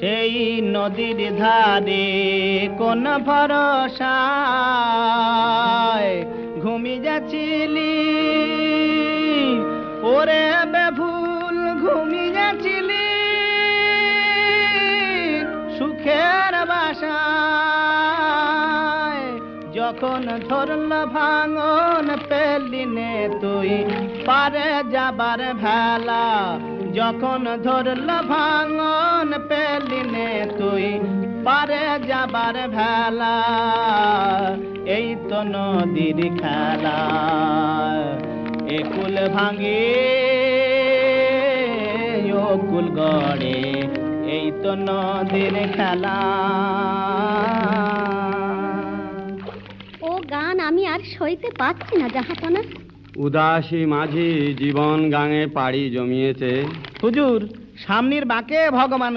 সেই নদীর ধারে কোন ভরসায় ঘুমি যাচ্ছিলি ওরে বেভুল ঘুমি যাচ্ছিলি সুখের বাসায় যখন ধরল ভাঙন পেলি নে তুই পারে যাবার ভেলা যখন ধরল ভাঙন পেলি নে তুই পারে যাবার ভেলা এই তো নদীর খেলা একুল ভাঙে ওকুল গড়ে এই তো নদীর খেলা। ও গান আমি আর সইতে পারছি না জাহাপনা। উদাসী মাঝি জীবন গাঙে পাড়ি জমিয়েছে। হুজুর সামনের বাঁকে ভগবান